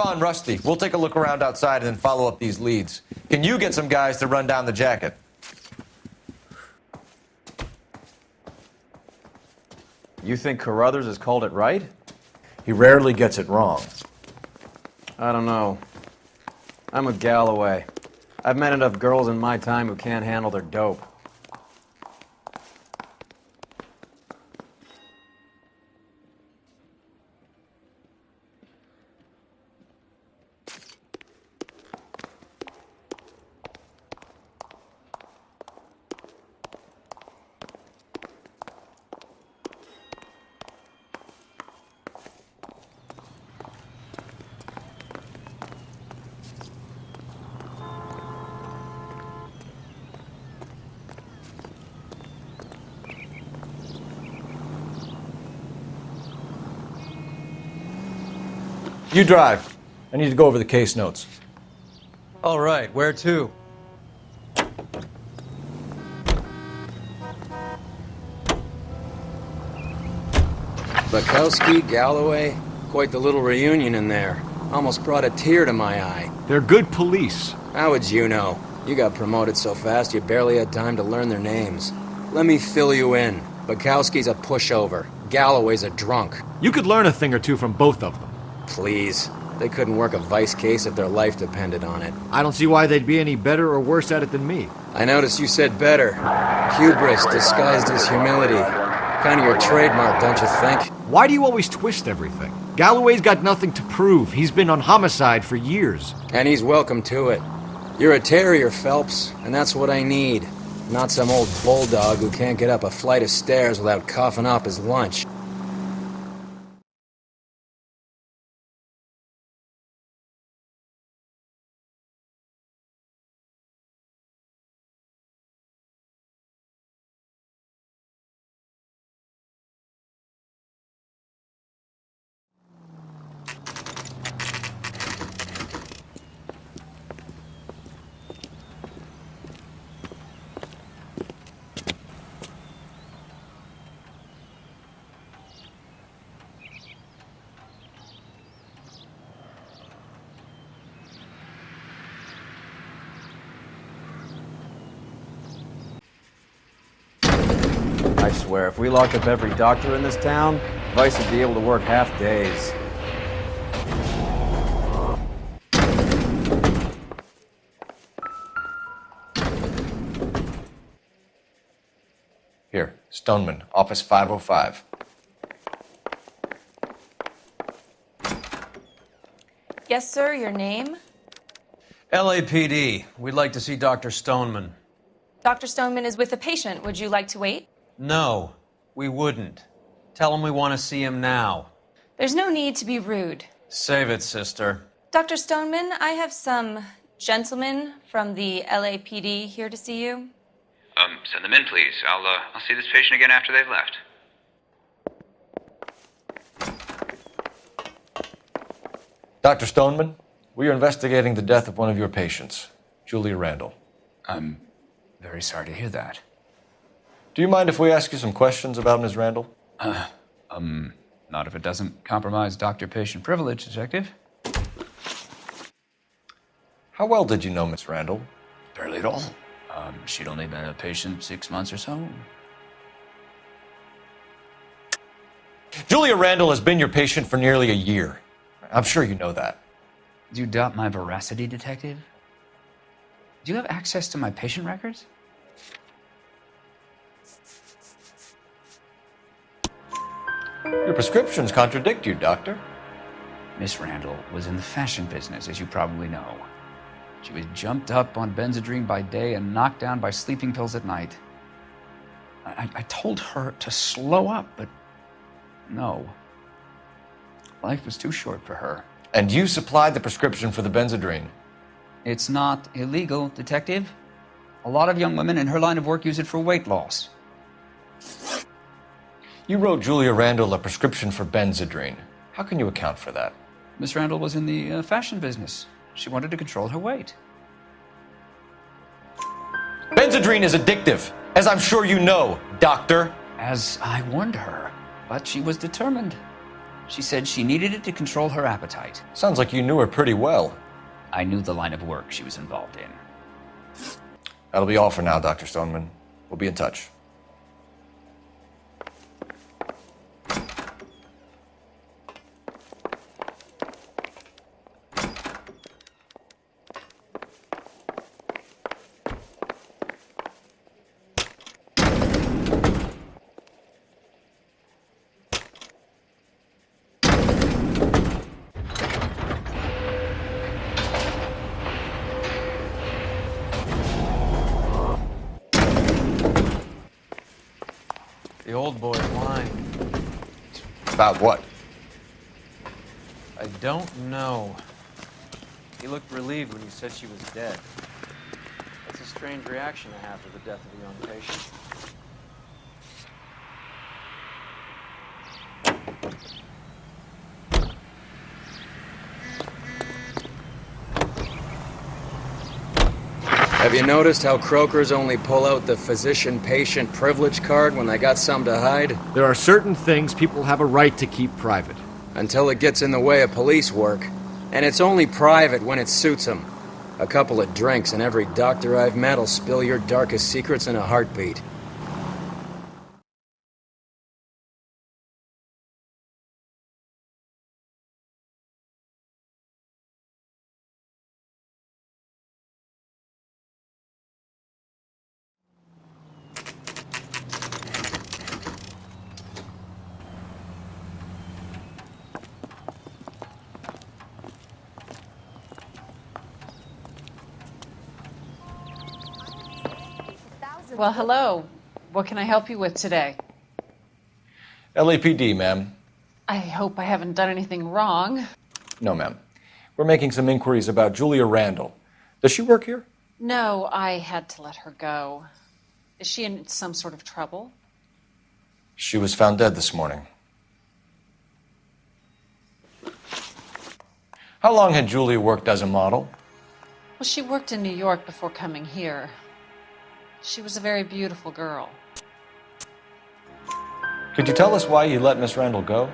Stefan, Rusty, we'll take a look around outside and then follow up these leads. Can you get some guys to run down the jacket? You think Carruthers has called it right? He rarely gets it wrong. I don't know. I'm with Galloway. I've met enough girls in my time who can't handle their dope. You drive. I need to go over the case notes. All right, where to? Bukowski, Galloway, quite the little reunion in there. Almost brought a tear to my eye. They're good police. How would you know? You got promoted so fast you barely had time to learn their names. Let me fill you in. Bukowski's a pushover. Galloway's a drunk. You could learn a thing or two from both of them. Please. They couldn't work a vice case if their life depended on it. I don't see why they'd be any better or worse at it than me. I noticed you said better. Hubris disguised as humility. Kind of your trademark, don't you think? Why do you always twist everything? Galloway's got nothing to prove. He's been on homicide for years. And he's welcome to it. You're a terrier, Phelps, and that's what I need. Not some old bulldog who can't get up a flight of stairs without coughing up his lunch. I swear, if we locked up every doctor in this town, Vice would be able to work half days. Here, Stoneman, office 505. Yes, sir, your name? LAPD. We'd like to see Dr. Stoneman. Dr. Stoneman is with a patient. Would you like to wait? No, we wouldn't. Tell him we want to see him now. There's no need to be rude. Save it, sister. Dr. Stoneman, I have some gentlemen from the LAPD here to see you. Send them in, please. I'll see this patient again after they've left. Dr. Stoneman, we are investigating the death of one of your patients, Julia Randall. I'm very sorry to hear that. Do you mind if we ask you some questions about Ms. Randall? Not if it doesn't compromise doctor-patient privilege, Detective. How well did you know Miss Randall? Barely at all. She'd only been a patient 6 months or so. Julia Randall has been your patient for nearly a year. I'm sure you know that. Do you doubt my veracity, Detective? Do you have access to my patient records? Your prescriptions contradict you, Doctor. Miss Randall was in the fashion business, as you probably know. She was jumped up on Benzedrine by day and knocked down by sleeping pills at night. I told her to slow up, but no. Life was too short for her. And you supplied the prescription for the Benzedrine. It's not illegal, Detective. A lot of young women in her line of work use it for weight loss. You wrote Julia Randall a prescription for Benzedrine. How can you account for that? Miss Randall was in the fashion business. She wanted to control her weight. Benzedrine is addictive, as I'm sure you know, Doctor. As I warned her, but she was determined. She said she needed it to control her appetite. Sounds like you knew her pretty well. I knew the line of work she was involved in. That'll be all for now, Dr. Stoneman. We'll be in touch. The old boy's lying. About what? I don't know. He looked relieved when you said she was dead. That's a strange reaction to have to the death of a young patient. Have you noticed how croakers only pull out the physician-patient privilege card when they got something to hide? There are certain things people have a right to keep private. Until it gets in the way of police work. And it's only private when it suits them. A couple of drinks and every doctor I've met will spill your darkest secrets in a heartbeat. Well, hello. What can I help you with today? LAPD, ma'am. I hope I haven't done anything wrong. No, ma'am. We're making some inquiries about Julia Randall. Does she work here? No, I had to let her go. Is she in some sort of trouble? She was found dead this morning. How long had Julia worked as a model? Well, she worked in New York before coming here. She was a very beautiful girl. Could you tell us why you let Miss Randall go?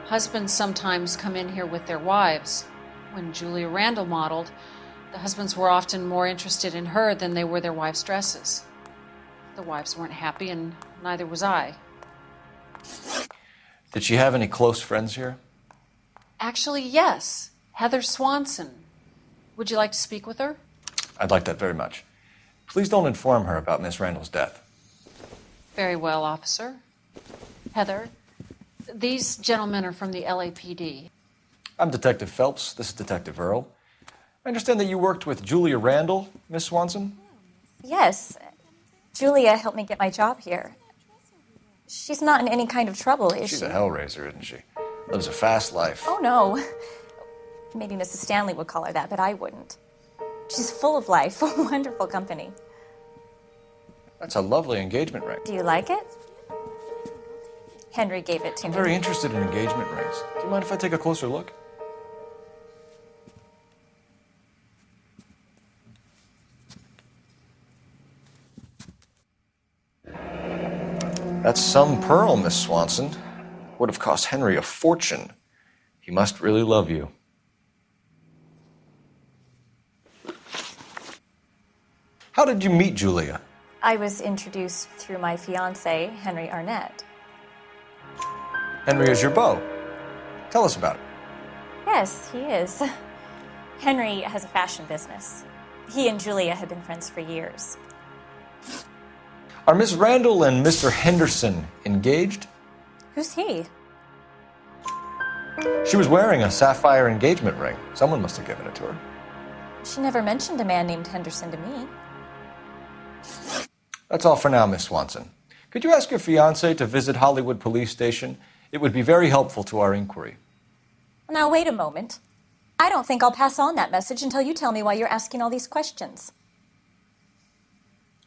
Husbands sometimes come in here with their wives. When Julia Randall modeled, the husbands were often more interested in her than they were their wives' dresses. The wives weren't happy, and neither was I. Did she have any close friends here? Actually, yes. Heather Swanson. Would you like to speak with her? I'd like that very much. Please don't inform her about Miss Randall's death. Very well, officer. Heather, these gentlemen are from the LAPD. I'm Detective Phelps. This is Detective Earl. I understand that you worked with Julia Randall, Miss Swanson? Yes. Julia helped me get my job here. She's not in any kind of trouble, is She's she? a hellraiser, isn't she? Lives a fast life. Oh, no. Maybe Mrs. Stanley would call her that, but I wouldn't. She's full of life, wonderful company. That's a lovely engagement ring. Do you like it? Henry gave it to I'm me. very interested in engagement rings. Do you mind if I take a closer look? That's some pearl, Miss Swanson. Would have cost Henry a fortune. He must really love you. How did you meet Julia? I was introduced through my fiancé, Henry Arnett. Henry is your beau. Tell us about it. Yes, he is. Henry has a fashion business. He and Julia have been friends for years. Are Miss Randall and Mr. Henderson engaged? Who's he? She was wearing a sapphire engagement ring. Someone must have given it to her. She never mentioned a man named Henderson to me. That's all for now, Miss Swanson. Could you ask your fiancé to visit Hollywood Police Station? It would be very helpful to our inquiry. Now, wait a moment. I don't think I'll pass on that message until you tell me why you're asking all these questions.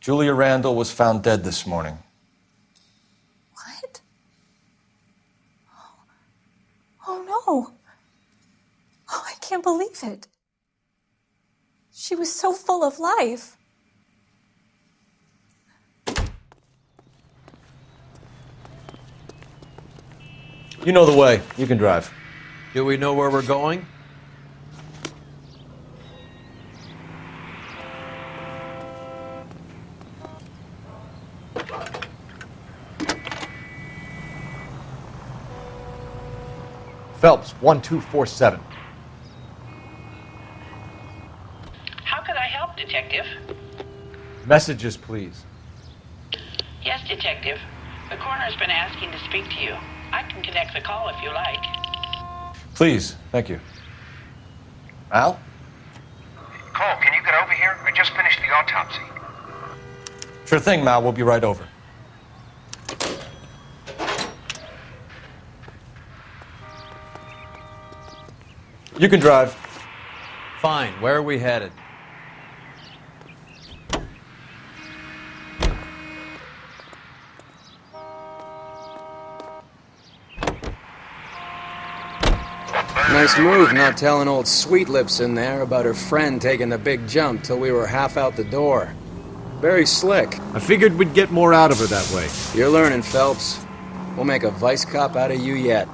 Julia Randall was found dead this morning. What? Oh, no. Oh, I can't believe it. She was so full of life. You know the way. You can drive. Do we know where we're going? Phelps, 1247. How can I help, Detective? Messages, please. Yes, Detective. The coroner's been asking to speak to you. I can connect the call if you like. Please. Thank you. Al? Cole, can you get over here? I just finished the autopsy. Sure thing, Mal. We'll be right over. You can drive. Fine. Where are we headed? Nice move not telling old Sweet Lips in there about her friend taking the big jump till we were half out the door. Very slick. I figured we'd get more out of her that way. You're learning, Phelps. We'll make a vice cop out of you yet.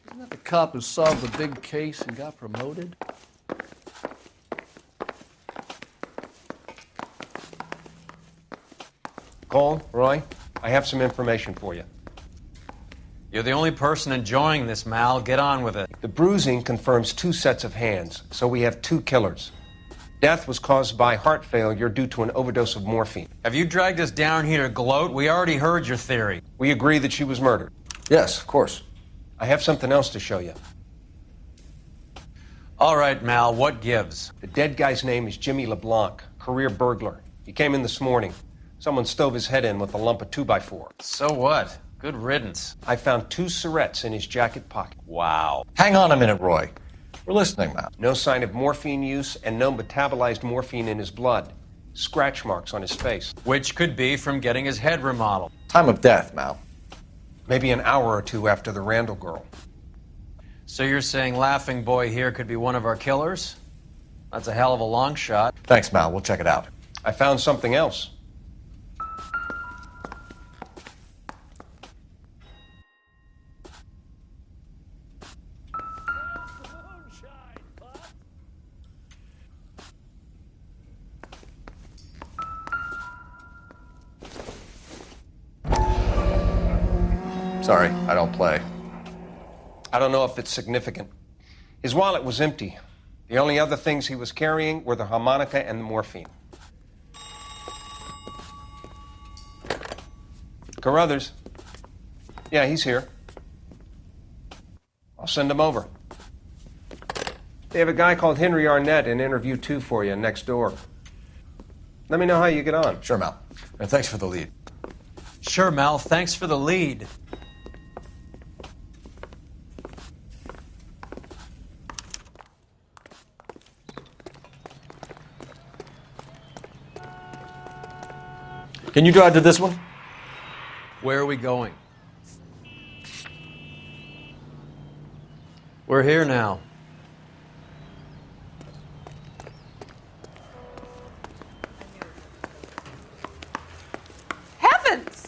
Isn't that the cop who solved the big case and got promoted? Cole, Roy, I have some information for you. You're the only person enjoying this, Mal. Get on with it. The bruising confirms 2 sets of hands, so we have 2 killers. Death was caused by heart failure due to an overdose of morphine. Have you dragged us down here to gloat? We already heard your theory. We agree that she was murdered. Yes, of course. I have something else to show you. All right, Mal, what gives? The dead guy's name is Jimmy LeBlanc, career burglar. He came in this morning. Someone stove his head in with a lump of 2x4. So what? Good riddance. I found 2 syrettes in his jacket pocket. Wow. Hang on a minute, Roy. We're listening now. No sign of morphine use and no metabolized morphine in his blood. Scratch marks on his face. Which could be from getting his head remodeled. Time of death, Mal. Maybe an hour or 2 after the Randall girl. So you're saying Laughing Boy here could be one of our killers? That's a hell of a long shot. Thanks, Mal. We'll check it out. I found something else. Sorry, I don't play. I don't know if it's significant. His wallet was empty. The only other things he was carrying were the harmonica and the morphine. Carruthers. Yeah, he's here. I'll send him over. They have a guy called Henry Arnett in interview 2 for you next door. Let me know how you get on. Sure, Mal. And thanks for the lead. Sure, Mal. Thanks for the lead. Can you drive to this one? Where are we going? We're here now. Heavens!